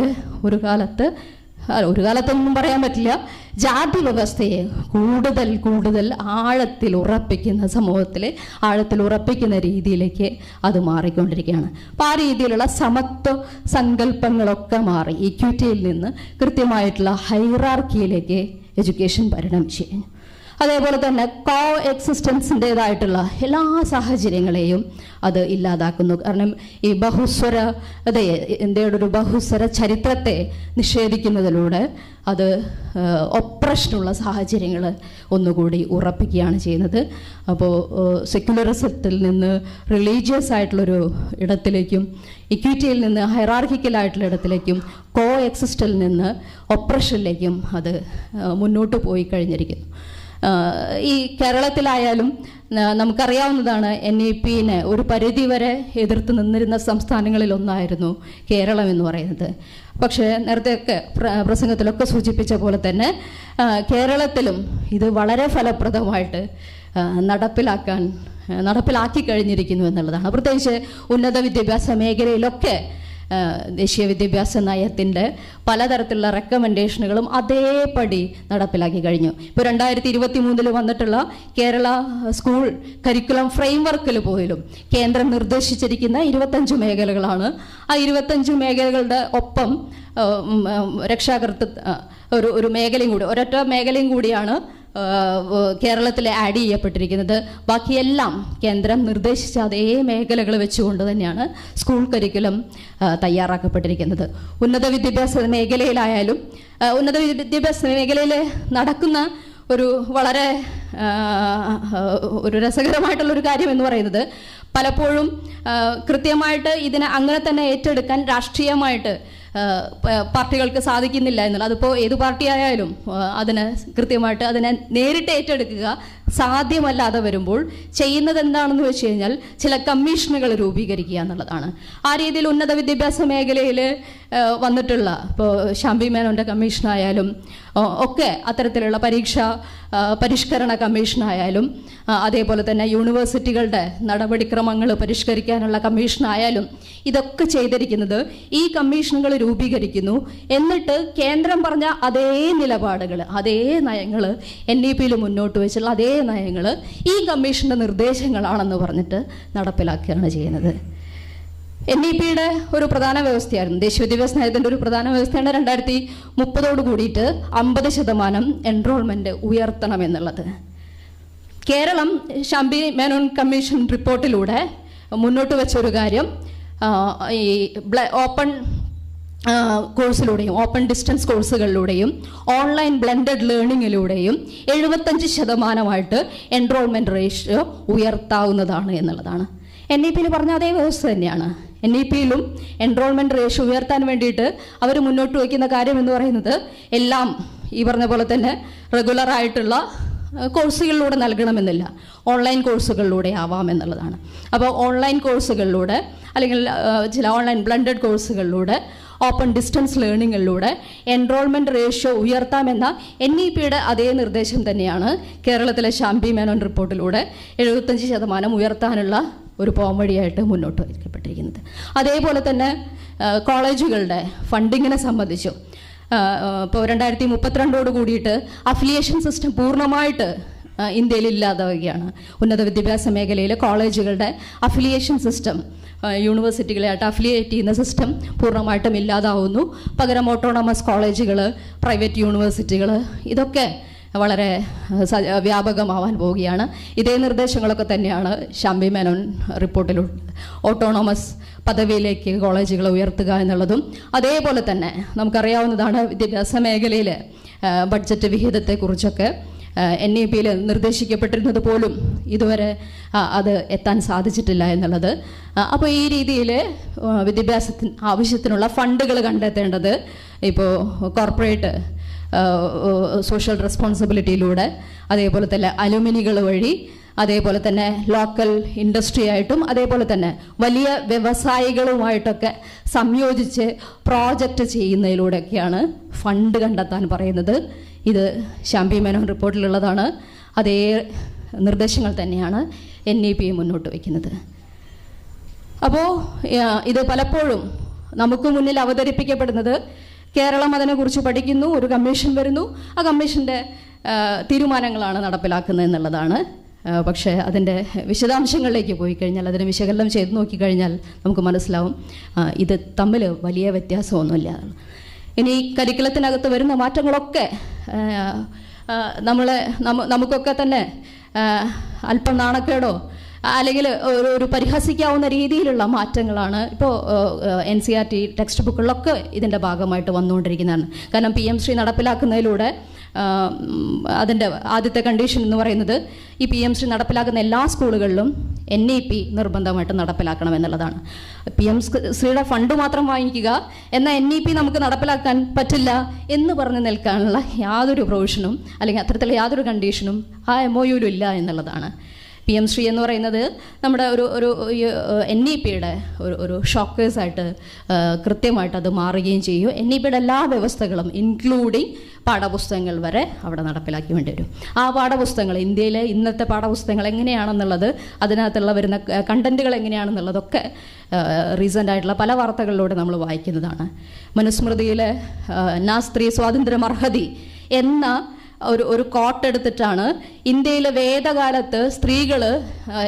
[SPEAKER 1] ഒരു കാലത്തൊന്നും പറയാൻ പറ്റില്ല, ജാതി വ്യവസ്ഥയെ കൂടുതൽ ആഴത്തിൽ ഉറപ്പിക്കുന്ന, സമൂഹത്തിൽ ആഴത്തിൽ ഉറപ്പിക്കുന്ന രീതിയിലേക്ക് അത് മാറിക്കൊണ്ടിരിക്കുകയാണ്. അപ്പോൾ ആ രീതിയിലുള്ള സമത്വ സങ്കല്പങ്ങളൊക്കെ മാറി ഇക്വിറ്റിയിൽ നിന്ന് കൃത്യമായിട്ടുള്ള ഹൈറാർക്കിയിലേക്ക് എഡ്യൂക്കേഷൻ പരിണമിച്ചു കഴിഞ്ഞു. അതേപോലെ തന്നെ കോ എക്സിസ്റ്റൻസിൻ്റെതായിട്ടുള്ള എല്ലാ സാഹചര്യങ്ങളെയും അത് ഇല്ലാതാക്കുന്നു. കാരണം ഈ ബഹുസ്വരതയെ, ഇന്ത്യയുടെ ഒരു ബഹുസ്വര ചരിത്രത്തെ നിഷേധിക്കുന്നതിലൂടെ അത് ഒപ്രഷനുള്ള സാഹചര്യങ്ങൾ ഒന്നുകൂടി ഉറപ്പിക്കുകയാണ് ചെയ്യുന്നത്. അപ്പോൾ സെക്യുലറിസത്തിൽ നിന്ന് റിലീജിയസ് ആയിട്ടുള്ളൊരു ഇടത്തിലേക്കും, ഇക്വിറ്റിയിൽ നിന്ന് ഹൈറാർക്കിക്കലായിട്ടുള്ള ഇടത്തിലേക്കും, കോ എക്സിസ്റ്റിൽ നിന്ന് ഒപ്രഷനിലേക്കും അത് മുന്നോട്ട് പോയി കഴിഞ്ഞിരിക്കുന്നു. ഈ കേരളത്തിലായാലും നമുക്കറിയാവുന്നതാണ്, NEP-നെ ഒരു പരിധിവരെ എതിർത്ത് നിന്നിരുന്ന സംസ്ഥാനങ്ങളിലൊന്നായിരുന്നു കേരളം എന്ന് പറയുന്നത്. പക്ഷേ നേരത്തെയൊക്കെ പ്രസംഗത്തിലൊക്കെ സൂചിപ്പിച്ച പോലെ തന്നെ കേരളത്തിലും ഇത് വളരെ ഫലപ്രദമായിട്ട് നടപ്പിലാക്കി കഴിഞ്ഞിരിക്കുന്നു എന്നുള്ളതാണ്. പ്രത്യേകിച്ച് ഉന്നത വിദ്യാഭ്യാസ മേഖലയിലൊക്കെ ദേശീയ വിദ്യാഭ്യാസ നയത്തിൻ്റെ പലതരത്തിലുള്ള റെക്കമെൻഡേഷനുകളും അതേപടി നടപ്പിലാക്കി കഴിഞ്ഞു. ഇപ്പോൾ 2023 വന്നിട്ടുള്ള കേരള സ്കൂൾ കരിക്കുലം ഫ്രെയിംവർക്കിൽ പോലും കേന്ദ്രം നിർദ്ദേശിച്ചിരിക്കുന്ന 25 മേഖലകളാണ്. ആ 25 മേഖലകളുടെ ഒപ്പം രക്ഷാകർതൃത്വ ഒരു മേഖലയും കൂടി, ഒരൊറ്റ മേഖലയും കൂടിയാണ് കേരളത്തിൽ ആഡ് ചെയ്യപ്പെട്ടിരിക്കുന്നത്. ബാക്കിയെല്ലാം കേന്ദ്രം നിർദ്ദേശിച്ച അതേ മേഖലകൾ വെച്ചുകൊണ്ട് തന്നെയാണ് സ്കൂൾ കരിക്കുലം തയ്യാറാക്കപ്പെട്ടിരിക്കുന്നത്. ഉന്നത വിദ്യാഭ്യാസ മേഖലയിലായാലും ഉന്നത വിദ്യാഭ്യാസ മേഖലയിൽ നടക്കുന്ന ഒരു വളരെ ഒരു രസകരമായിട്ടുള്ളൊരു കാര്യം എന്ന് പറയുന്നത്, പലപ്പോഴും കൃത്യമായിട്ട് ഇതിനെ അങ്ങനെ തന്നെ ഏറ്റെടുക്കാൻ രാഷ്ട്രീയമായിട്ട് പാർട്ടികൾക്ക് സാധിക്കുന്നില്ല എന്നുള്ളത്. അതിപ്പോൾ ഏത് പാർട്ടി ആയാലും കൃത്യമായിട്ട് അതിനെ നേരിട്ട് ഏറ്റെടുക്കുക സാധ്യമല്ലാതെ വരുമ്പോൾ ചെയ്യുന്നത് എന്താണെന്ന് വെച്ച് കഴിഞ്ഞാൽ ചില കമ്മീഷനുകൾ രൂപീകരിക്കുക എന്നുള്ളതാണ്. ആ രീതിയിൽ ഉന്നത വിദ്യാഭ്യാസ മേഖലയിൽ വന്നിട്ടുള്ള ഇപ്പോൾ ശാംബി മേനോൻ്റെ കമ്മീഷനായാലും ഒക്കെ അത്തരത്തിലുള്ള പരീക്ഷാ പരിഷ്കരണ കമ്മീഷനായാലും അതേപോലെ തന്നെ യൂണിവേഴ്സിറ്റികളുടെ നടപടിക്രമങ്ങൾ പരിഷ്കരിക്കാനുള്ള കമ്മീഷനായാലും ഇതൊക്കെ ചെയ്തിരിക്കുന്നത് ഈ കമ്മീഷനുകൾ രൂപീകരിക്കുന്നു. എന്നിട്ട് കേന്ദ്രം പറഞ്ഞ അതേ നിലപാടുകൾ, അതേ നയങ്ങൾ, NEP-യിൽ മുന്നോട്ട് വെച്ചുള്ള അതേ നയങ്ങൾ ഈ കമ്മീഷൻ്റെ നിർദ്ദേശങ്ങളാണെന്ന് പറഞ്ഞിട്ട് നടപ്പിലാക്കുകയാണ് ചെയ്യുന്നത്. NEP-യുടെ ഒരു പ്രധാന വ്യവസ്ഥയായിരുന്നു, ദേശീയ വിദ്യാഭ്യാസ നയത്തിൻ്റെ ഒരു പ്രധാന വ്യവസ്ഥയാണ് 2030 കൂടിയിട്ട് 50% എൻറോൾമെൻറ്റ് ഉയർത്തണം എന്നുള്ളത്. കേരളം ശാംബി മേനോൻ കമ്മീഷൻ റിപ്പോർട്ടിലൂടെ മുന്നോട്ട് വെച്ചൊരു കാര്യം, ഈ ഓപ്പൺ കോഴ്സിലൂടെയും ഓപ്പൺ ഡിസ്റ്റൻസ് കോഴ്സുകളിലൂടെയും ഓൺലൈൻ ബ്ലെൻഡഡ് ലേണിങ്ങിലൂടെയും 75% എൻറോൾമെൻറ്റ് റേഷ്യോ ഉയർത്താവുന്നതാണ് എന്നുള്ളതാണ്. NEP-യിൽ പറഞ്ഞ അതേ വ്യവസ്ഥ തന്നെയാണ്. NEP-യിലും എൻറോൾമെൻറ്റ് റേഷ്യോ ഉയർത്താൻ വേണ്ടിയിട്ട് അവർ മുന്നോട്ട് വയ്ക്കുന്ന കാര്യം എന്ന് പറയുന്നത് എല്ലാം ഈ പറഞ്ഞ പോലെ തന്നെ റെഗുലറായിട്ടുള്ള കോഴ്സുകളിലൂടെ നൽകണമെന്നില്ല, ഓൺലൈൻ കോഴ്സുകളിലൂടെ ആവാം എന്നുള്ളതാണ്. അപ്പോൾ ഓൺലൈൻ കോഴ്സുകളിലൂടെ അല്ലെങ്കിൽ ചില ഓൺലൈൻ ബ്ലെൻഡഡ് കോഴ്സുകളിലൂടെ ഓപ്പൺ ഡിസ്റ്റൻസ് ലേണിങ്ങിലൂടെ എൻറോൾമെൻറ്റ് റേഷ്യോ ഉയർത്താമെന്ന NEP-യുടെ അതേ നിർദ്ദേശം തന്നെയാണ് കേരളത്തിലെ ശാംബി മേനോൻ റിപ്പോർട്ടിലൂടെ 75% ഉയർത്താനുള്ള ഒരു പോംവഴിയായിട്ട് മുന്നോട്ട് വയ്ക്കപ്പെട്ടിരിക്കുന്നത്. അതേപോലെ തന്നെ കോളേജുകളുടെ ഫണ്ടിങ്ങിനെ സംബന്ധിച്ചും ഇപ്പോൾ 2032 കൂടിയിട്ട് അഫിലിയേഷൻ സിസ്റ്റം പൂർണ്ണമായിട്ട് ഇന്ത്യയിൽ ഇല്ലാതാവുകയാണ്. ഉന്നത വിദ്യാഭ്യാസ മേഖലയിലെ കോളേജുകളുടെ അഫിലിയേഷൻ സിസ്റ്റം, യൂണിവേഴ്സിറ്റികളായിട്ട് അഫിലിയേറ്റ് ചെയ്യുന്ന സിസ്റ്റം പൂർണ്ണമായിട്ടും ഇല്ലാതാവുന്നു. പകരം ഓട്ടോണമസ് കോളേജുകൾ, പ്രൈവറ്റ് യൂണിവേഴ്സിറ്റികൾ ഇതൊക്കെ വളരെ വ്യാപകമാവാൻ പോവുകയാണ്. ഇതേ നിർദ്ദേശങ്ങളൊക്കെ തന്നെയാണ് ശാംബി മേനോൻ റിപ്പോർട്ടിലുള്ളത്. ഓട്ടോണമസ് പദവിയിലേക്ക് കോളേജുകൾ ഉയർത്തുക എന്നുള്ളതും അതേപോലെ തന്നെ നമുക്കറിയാവുന്നതാണ്. വിദ്യാഭ്യാസ മേഖലയിലെ ബഡ്ജറ്റ് വിഹിതത്തെക്കുറിച്ചൊക്കെ NEP-യിൽ നിർദ്ദേശിക്കപ്പെട്ടിരുന്നത് പോലും ഇതുവരെ അത് എത്താൻ സാധിച്ചിട്ടില്ല എന്നുള്ളത്. അപ്പോൾ ഈ രീതിയിൽ വിദ്യാഭ്യാസത്തിന് ആവശ്യത്തിനുള്ള ഫണ്ടുകൾ കണ്ടെത്തേണ്ടത് ഇപ്പോൾ കോർപ്പറേറ്റ് സോഷ്യൽ റെസ്പോൺസിബിലിറ്റിയിലൂടെ, അതേപോലെ തന്നെ അലുമിനികൾ വഴി, അതേപോലെ തന്നെ ലോക്കൽ ഇൻഡസ്ട്രി ആയിട്ടും, അതേപോലെ തന്നെ വലിയ വ്യവസായികളുമായിട്ടൊക്കെ സംയോജിച്ച് പ്രോജക്റ്റ് ചെയ്യുന്നതിലൂടെയൊക്കെയാണ് ഫണ്ട് കണ്ടെത്താൻ പറയുന്നത്. ഇത് ശാംപി മേനോൻ റിപ്പോർട്ടിലുള്ളതാണ്. അതേ നിർദ്ദേശങ്ങൾ തന്നെയാണ് NEP മുന്നോട്ട് വയ്ക്കുന്നത്. അപ്പോൾ ഇത് പലപ്പോഴും നമുക്ക് മുന്നിൽ അവതരിപ്പിക്കപ്പെടുന്നത് കേരളം അതിനെക്കുറിച്ച് പഠിക്കുന്നു, ഒരു കമ്മീഷൻ വരുന്നു, ആ കമ്മീഷൻ്റെ തീരുമാനങ്ങളാണ് നടപ്പിലാക്കുന്നത് എന്നുള്ളതാണ്. പക്ഷേ അതിൻ്റെ വിശദാംശങ്ങളിലേക്ക് പോയി കഴിഞ്ഞാൽ, അതിനെ വിശകലനം ചെയ്ത് നോക്കിക്കഴിഞ്ഞാൽ നമുക്ക് മനസ്സിലാവും ഇത് തമ്മിൽ വലിയ വ്യത്യാസമൊന്നുമില്ല. ഇനി കരിക്കുലത്തിനകത്ത് വരുന്ന മാറ്റങ്ങളൊക്കെ നമുക്കൊക്കെ തന്നെ അല്പം നാണക്കേടോ അല്ലെങ്കിൽ ഒരു പരിഹസിക്കാവുന്ന രീതിയിലുള്ള മാറ്റങ്ങളാണ് ഇപ്പോൾ NCERT ടെക്സ്റ്റ് ബുക്കുകളിലൊക്കെ ഇതിൻ്റെ ഭാഗമായിട്ട് വന്നുകൊണ്ടിരിക്കുന്നതാണ്. കാരണം PM-ശ്രീ നടപ്പിലാക്കുന്നതിലൂടെ അതിൻ്റെ ആദ്യത്തെ കണ്ടീഷൻ എന്ന് പറയുന്നത് ഈ PM-ശ്രീ നടപ്പിലാക്കുന്ന എല്ലാ സ്കൂളുകളിലും NEP നിർബന്ധമായിട്ട് നടപ്പിലാക്കണം എന്നുള്ളതാണ്. PM-ശ്രീയുടെ ഫണ്ട് മാത്രം വാങ്ങിക്കുക, എന്നാൽ NEP നമുക്ക് നടപ്പിലാക്കാൻ പറ്റില്ല എന്ന് പറഞ്ഞ് നിൽക്കാനുള്ള യാതൊരു പ്രൊവിഷനും അല്ലെങ്കിൽ അത്തരത്തിലുള്ള യാതൊരു കണ്ടീഷനും ആ MOU-ലും ഇല്ല എന്നുള്ളതാണ്. PM-ശ്രീ എന്ന് പറയുന്നത് നമ്മുടെ ഒരു NEP-യുടെ ഒരു ഷോക്കേഴ്സായിട്ട് കൃത്യമായിട്ട് അത് മാറുകയും ചെയ്യും. NEP-യുടെ എല്ലാ വ്യവസ്ഥകളും ഇൻക്ലൂഡിങ് പാഠപുസ്തകങ്ങൾ വരെ അവിടെ നടപ്പിലാക്കി വേണ്ടി വരും. ആ പാഠപുസ്തകങ്ങൾ, ഇന്ത്യയിലെ ഇന്നത്തെ പാഠപുസ്തകങ്ങൾ എങ്ങനെയാണെന്നുള്ളത്, അതിനകത്തുള്ള വരുന്ന കണ്ടന്റുകൾ എങ്ങനെയാണെന്നുള്ളതൊക്കെ റീസെൻ്റ് ആയിട്ടുള്ള പല വാർത്തകളിലൂടെ നമ്മൾ വായിക്കുന്നതാണ്. മനുസ്മൃതിയിലെ നാ സ്ത്രീ സ്വാതന്ത്ര്യം അർഹതി എന്ന ഒരു കോട്ടെടുത്തിട്ടാണ് ഇന്ത്യയിലെ വേദകാലത്ത് സ്ത്രീകൾ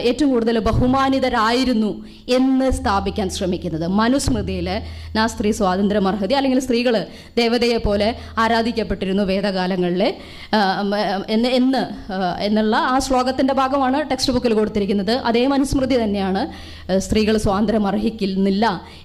[SPEAKER 1] ഏറ്റവും കൂടുതൽ ബഹുമാനിതരായിരുന്നു എന്ന് സ്ഥാപിക്കാൻ ശ്രമിക്കുന്നത്. മനുസ്മൃതിയിലെ നാ സ്ത്രീ സ്വാതന്ത്ര്യം അർഹതി, അല്ലെങ്കിൽ സ്ത്രീകൾ ദേവതയെ പോലെ ആരാധിക്കപ്പെട്ടിരുന്നു വേദകാലങ്ങളിൽ എന്നുള്ള ആ ശ്ലോകത്തിൻ്റെ ഭാഗമാണ് ടെക്സ്റ്റ് ബുക്കിൽ കൊടുത്തിരിക്കുന്നത്. അതേ മനുസ്മൃതി തന്നെയാണ് സ്ത്രീകൾ സ്വാതന്ത്ര്യം അർഹിക്കുന്നില്ല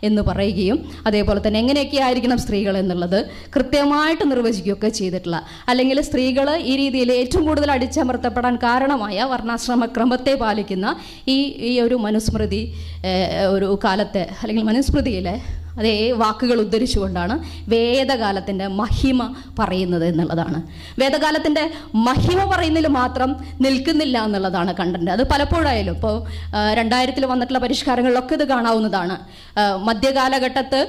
[SPEAKER 1] എന്ന് പറയുകയും, അതേപോലെ തന്നെ എങ്ങനെയൊക്കെ ആയിരിക്കണം സ്ത്രീകൾ എന്നുള്ളത് കൃത്യമായിട്ട് നിർവചിക്കുകയൊക്കെ ചെയ്തിട്ടുള്ള, അല്ലെങ്കിൽ സ്ത്രീകൾ ഈ രീതിയിൽ ഏറ്റവും കൂടുതൽ അടിച്ചമർത്തപ്പെടാൻ കാരണമായ വർണ്ണാശ്രമ ക്രമത്തെ പാലിക്കുന്ന ഈ ഒരു മനുസ്മൃതി ഒരു കാലത്തെ അല്ലെങ്കിൽ മനുസ്മൃതിയിലെ അതേ വാക്കുകൾ ഉദ്ധരിച്ചുകൊണ്ടാണ് വേദകാലത്തിൻ്റെ മഹിമ പറയുന്നത് എന്നുള്ളതാണ്. വേദകാലത്തിൻ്റെ മഹിമ പറയുന്നതിൽ മാത്രം നിൽക്കുന്നില്ല എന്നുള്ളതാണ് കണ്ടന്റ്. അത് പലപ്പോഴായാലും ഇപ്പോൾ 2000 വന്നിട്ടുള്ള പരിഷ്കാരങ്ങളിലൊക്കെ ഇത് കാണാവുന്നതാണ്. മധ്യകാലഘട്ടത്ത്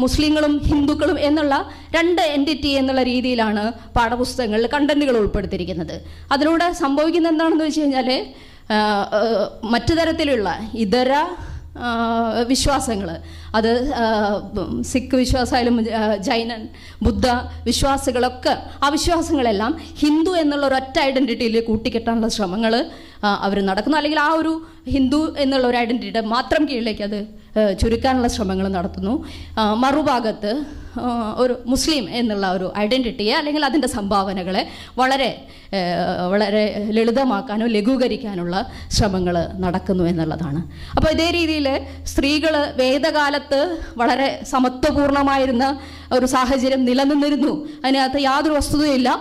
[SPEAKER 1] മുസ്ലിങ്ങളും ഹിന്ദുക്കളും എന്നുള്ള രണ്ട് എൻറ്റിറ്റി എന്നുള്ള രീതിയിലാണ് പാഠപുസ്തകങ്ങളിൽ കണ്ടന്റുകൾ ഉൾപ്പെടുത്തിയിരിക്കുന്നത്. അതിലൂടെ സംഭവിക്കുന്നത് എന്താണെന്ന് വെച്ച് കഴിഞ്ഞാൽ മറ്റു തരത്തിലുള്ള ഇതര വിശ്വാസങ്ങൾ, അത് സിഖ് വിശ്വാസമായാലും ജൈനൻ ബുദ്ധ വിശ്വാസികളൊക്കെ, ആ വിശ്വാസങ്ങളെല്ലാം ഹിന്ദു എന്നുള്ള ഒരൊറ്റ ഐഡൻറ്റിറ്റിയിൽ കൂട്ടിക്കെട്ടാനുള്ള ശ്രമങ്ങൾ അവർ നടക്കുന്നു. അല്ലെങ്കിൽ ആ ഒരു ഹിന്ദു എന്നുള്ള ഒരു ഐഡൻറ്റിറ്റിയുടെ മാത്രം കീഴിലേക്ക് അത് ചുരുക്കാനുള്ള ശ്രമങ്ങൾ നടത്തുന്നു. മറുഭാഗത്ത് ഒരു മുസ്ലിം എന്നുള്ള ഒരു ഐഡൻറ്റിറ്റിയെ അല്ലെങ്കിൽ അതിൻ്റെ സംഭാവനകളെ വളരെ വളരെ ലളിതമാക്കാനോ ലഘൂകരിക്കാനുള്ള ശ്രമങ്ങൾ നടക്കുന്നു എന്നുള്ളതാണ്. അപ്പോൾ ഇതേ രീതിയിൽ സ്ത്രീകൾ വേദകാലത്ത് വളരെ സമത്വപൂർണമായിരുന്ന ഒരു സാഹചര്യം നിലനിന്നിരുന്നു, അതിനകത്ത് യാതൊരു വസ്തുതയില്ല,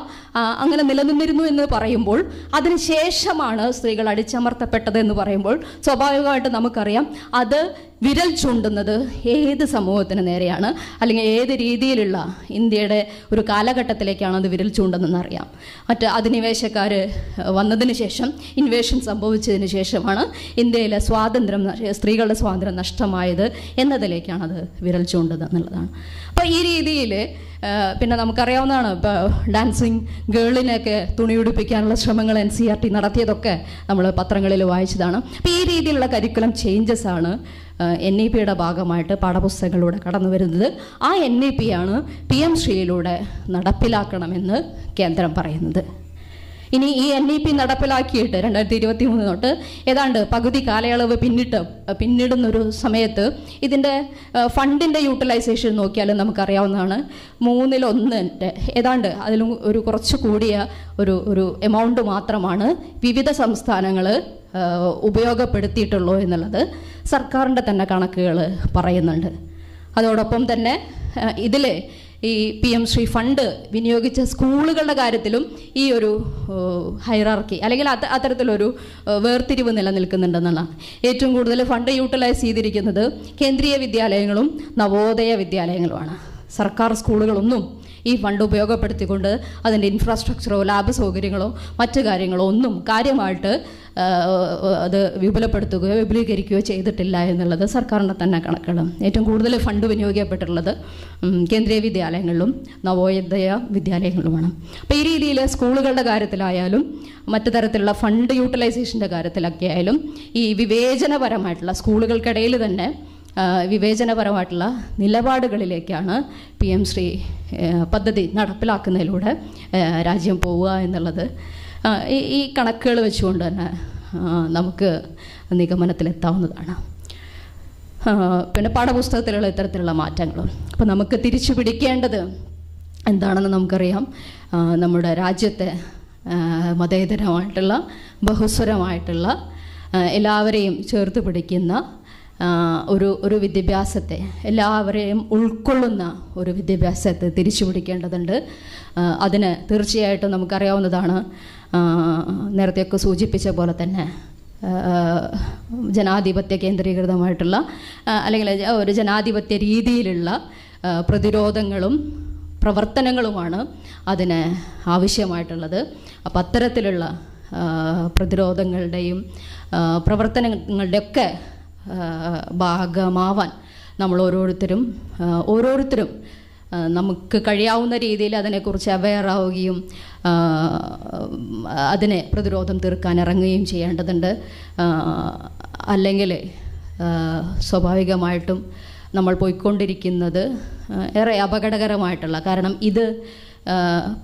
[SPEAKER 1] അങ്ങനെ നിലനിന്നിരുന്നു എന്ന് പറയുമ്പോൾ അതിനുശേഷമാണ് സ്ത്രീകൾ അടിച്ചമർത്തപ്പെട്ടത് എന്ന് പറയുമ്പോൾ സ്വാഭാവികമായിട്ട് നമുക്കറിയാം അത് വിരൽ ചൂണ്ടുന്നത് ഏത് സമൂഹത്തിന് നേരെയാണ്, അല്ലെങ്കിൽ ഏത് രീതിയിലുള്ള ഇന്ത്യയുടെ ഒരു കാലഘട്ടത്തിലേക്കാണ് അത് വിരൽ ചൂണ്ടുന്നതെന്ന് അറിയാം. മറ്റ് അധിനിവേശക്കാർ വന്നതിന് ശേഷം, ഇൻവേഷൻ സംഭവിച്ചതിന് ശേഷമാണ് ഇന്ത്യയിലെ സ്വാതന്ത്ര്യം, സ്ത്രീകളുടെ സ്വാതന്ത്ര്യം നഷ്ടമായത് എന്നതിലേക്കാണ് അത് വിരൽ ചൂണ്ടുന്നത് എന്നുള്ളതാണ്. അപ്പോൾ ഈ രീതിയിൽ പിന്നെ നമുക്കറിയാവുന്നതാണ്, ഇപ്പോൾ ഡാൻസിങ് ഗേളിനെയൊക്കെ തുണിയുടിപ്പിക്കാനുള്ള ശ്രമങ്ങൾ NCERT നടത്തിയതൊക്കെ നമ്മൾ പത്രങ്ങളിൽ വായിച്ചതാണ്. അപ്പോൾ ഈ രീതിയിലുള്ള കരിക്കുലം ചേഞ്ചസ് ആണ് NEP-യുടെ ഭാഗമായിട്ട് പാഠപുസ്തകങ്ങളിലൂടെ കടന്നു വരുന്നത്. ആ NEP-യാണ് PM-ശ്രീയിലൂടെ നടപ്പിലാക്കണമെന്ന് കേന്ദ്രം പറയുന്നത്. ഇനി ഈ NEP നടപ്പിലാക്കിയിട്ട് 2023 തൊട്ട് ഏതാണ്ട് പകുതി കാലയളവ് പിന്നിടുന്നൊരു സമയത്ത് ഇതിൻ്റെ ഫണ്ടിൻ്റെ യൂട്ടിലൈസേഷൻ നോക്കിയാലും നമുക്കറിയാവുന്നതാണ് 1/3 ഏതാണ്ട് അതിലും ഒരു കുറച്ച് കൂടിയ ഒരു എമൗണ്ട് മാത്രമാണ് വിവിധ സംസ്ഥാനങ്ങൾ ഉപയോഗപ്പെടുത്തിയിട്ടുള്ളൂ എന്നുള്ളത് സർക്കാരിൻ്റെ തന്നെ കണക്കുകൾ പറയുന്നുണ്ട്. അതോടൊപ്പം തന്നെ ഇതിൽ ഈ PM ശ്രീ ഫണ്ട് വിനിയോഗിച്ച സ്കൂളുകളുടെ കാര്യത്തിലും ഈ ഒരു ഹൈറാർക്കി അല്ലെങ്കിൽ അത്തരത്തിലൊരു വേർതിരിവ് നിലനിൽക്കുന്നുണ്ടെന്നുള്ളതാണ്. ഏറ്റവും കൂടുതൽ ഫണ്ട് യൂട്ടിലൈസ് ചെയ്തിരിക്കുന്നത് കേന്ദ്രീയ വിദ്യാലയങ്ങളും നവോദയ വിദ്യാലയങ്ങളുമാണ്. സർക്കാർ സ്കൂളുകളൊന്നും ഈ ഫണ്ട് ഉപയോഗപ്പെടുത്തിക്കൊണ്ട് അതിൻ്റെ ഇൻഫ്രാസ്ട്രക്ചറോ ലാബ് സൗകര്യങ്ങളോ മറ്റു കാര്യങ്ങളോ ഒന്നും കാര്യമായിട്ട് അത് വിപുലപ്പെടുത്തുകയോ വിപുലീകരിക്കുകയോ ചെയ്തിട്ടില്ല എന്നുള്ളത് സർക്കാരിൻ്റെ തന്നെ കണക്കുകൾ. ഏറ്റവും കൂടുതൽ ഫണ്ട് വിനിയോഗിക്കപ്പെട്ടിട്ടുള്ളത് കേന്ദ്രീയ വിദ്യാലയങ്ങളിലും നവോദയ വിദ്യാലയങ്ങളിലുമാണ്. അപ്പോൾ ഈ രീതിയിൽ സ്കൂളുകളുടെ കാര്യത്തിലായാലും മറ്റു തരത്തിലുള്ള ഫണ്ട് യൂട്ടിലൈസേഷൻ്റെ കാര്യത്തിലൊക്കെ ആയാലും ഈ വിവേചനപരമായിട്ടുള്ള സ്കൂളുകൾക്കിടയിൽ തന്നെ വിവേചനപരമായിട്ടുള്ള നിലപാടുകളിലേക്കാണ് PM ശ്രീ പദ്ധതി നടപ്പിലാക്കുന്നതിലൂടെ രാജ്യം പോവുക എന്നുള്ളത് ഈ കണക്കുകൾ വെച്ചുകൊണ്ട് തന്നെ നമുക്ക് നിഗമനത്തിലെത്താവുന്നതാണ്. പിന്നെ പാഠപുസ്തകത്തിലുള്ള ഇത്തരത്തിലുള്ള മാറ്റങ്ങളും അപ്പോൾ നമുക്ക് തിരിച്ചു പിടിക്കേണ്ടത് എന്താണെന്ന് നമുക്കറിയാം. നമ്മുടെ രാജ്യത്തെ മതേതരമായിട്ടുള്ള ബഹുസ്വരമായിട്ടുള്ള എല്ലാവരെയും ചേർത്ത് പിടിക്കുന്ന ഒരു വിദ്യാഭ്യാസത്തെ, എല്ലാവരെയും ഉൾക്കൊള്ളുന്ന ഒരു വിദ്യാഭ്യാസത്തെ തിരിച്ചു പിടിക്കേണ്ടതുണ്ട്. അതിന് തീർച്ചയായിട്ടും നമുക്കറിയാവുന്നതാണ്, നേരത്തെയൊക്കെ സൂചിപ്പിച്ച പോലെ തന്നെ ജനാധിപത്യ കേന്ദ്രീകൃതമായിട്ടുള്ള അല്ലെങ്കിൽ ഒരു ജനാധിപത്യ രീതിയിലുള്ള പ്രതിരോധങ്ങളും പ്രവർത്തനങ്ങളുമാണ് അതിന് ആവശ്യമായിട്ടുള്ളത്. അപ്പോൾ അത്തരത്തിലുള്ള പ്രതിരോധങ്ങളുടെയും പ്രവർത്തനങ്ങളുടെയൊക്കെ ഭാഗമാവാൻ നമ്മൾ ഓരോരുത്തരും നമുക്ക് കഴിയാവുന്ന രീതിയിൽ അതിനെക്കുറിച്ച് അവെയറാവുകയും അതിനെ പ്രതിരോധം തീർക്കാൻ ഇറങ്ങുകയും ചെയ്യേണ്ടതുണ്ട്. അല്ലെങ്കിൽ സ്വാഭാവികമായിട്ടും നമ്മൾ പോയിക്കൊണ്ടിരിക്കുന്നത് ഏറെ അപകടകരമായിട്ടുള്ള, കാരണം ഇത്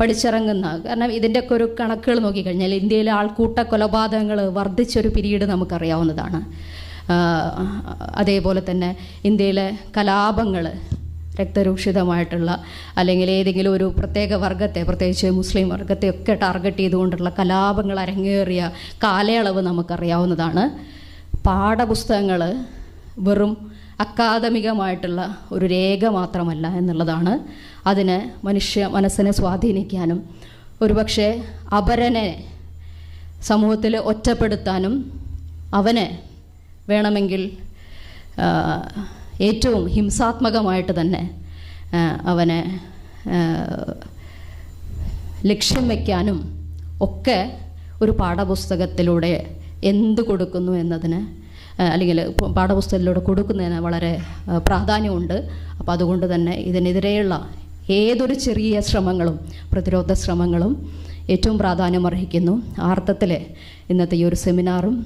[SPEAKER 1] പഠിച്ചിറങ്ങുന്ന, കാരണം ഇതിൻ്റെയൊക്കെ ഒരു കണക്കുകൾ നോക്കിക്കഴിഞ്ഞാൽ ഇന്ത്യയിലെ ആൾക്കൂട്ട കൊലപാതകങ്ങൾ വർദ്ധിച്ചൊരു പീരീഡ് നമുക്കറിയാവുന്നതാണ്. അതേപോലെ തന്നെ ഇന്ത്യയിലെ കലാപങ്ങൾ രക്തരൂക്ഷിതമായിട്ടുള്ള അല്ലെങ്കിൽ ഏതെങ്കിലും ഒരു പ്രത്യേക വർഗത്തെ, പ്രത്യേകിച്ച് മുസ്ലിം വർഗത്തെയൊക്കെ ടാർഗറ്റ് ചെയ്തുകൊണ്ടുള്ള കലാപങ്ങൾ അരങ്ങേറിയ കാലയളവ് നമുക്കറിയാവുന്നതാണ്. പാഠപുസ്തകങ്ങൾ വെറും അക്കാദമികമായിട്ടുള്ള ഒരു രേഖ മാത്രമല്ല എന്നുള്ളതാണ്. അതിന് മനുഷ്യ മനസ്സിനെ സ്വാധീനിക്കാനും ഒരുപക്ഷെ അപരനെ സമൂഹത്തിൽ ഒറ്റപ്പെടുത്താനും അവനെ വേണമെങ്കിൽ ഏറ്റവും ഹിംസാത്മകമായിട്ട് തന്നെ അവനെ ലക്ഷ്യം വയ്ക്കാനും ഒക്കെ ഒരു പാഠപുസ്തകത്തിലൂടെ എന്ത് കൊടുക്കുന്നു എന്നതിന്, അല്ലെങ്കിൽ പാഠപുസ്തകത്തിലൂടെ കൊടുക്കുന്നതിന് വളരെ പ്രാധാന്യമുണ്ട്. അപ്പോൾ അതുകൊണ്ട് തന്നെ ഇതിനെതിരെയുള്ള ഏതൊരു ചെറിയ ശ്രമങ്ങളും പ്രതിരോധ ശ്രമങ്ങളും ഏറ്റവും പ്രാധാന്യം അർഹിക്കുന്നു. ആ അർത്ഥത്തിൽ ഇന്നത്തെ ഈ ഒരു സെമിനാറും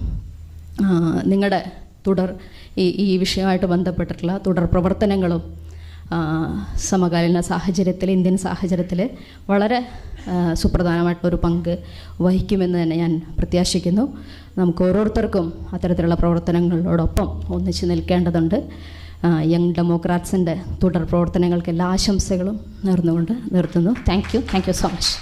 [SPEAKER 1] നിങ്ങളുടെ ഈ വിഷയമായിട്ട് ബന്ധപ്പെട്ടിട്ടുള്ള തുടർ പ്രവർത്തനങ്ങളും സമകാലീന സാഹചര്യത്തിൽ, ഇന്ത്യൻ സാഹചര്യത്തിൽ വളരെ സുപ്രധാനമായിട്ടുള്ളൊരു പങ്ക് വഹിക്കുമെന്ന് തന്നെ ഞാൻ പ്രത്യാശിക്കുന്നു. നമുക്ക് ഓരോരുത്തർക്കും അത്തരത്തിലുള്ള പ്രവർത്തനങ്ങളോടൊപ്പം ഒന്നിച്ച് നിൽക്കേണ്ടതുണ്ട്. യങ് ഡെമോക്രാറ്റ്സിൻ്റെ തുടർ പ്രവർത്തനങ്ങൾക്ക് എല്ലാ ആശംസകളും നേർന്നുകൊണ്ട് നിർത്തുന്നു. Thank you so much.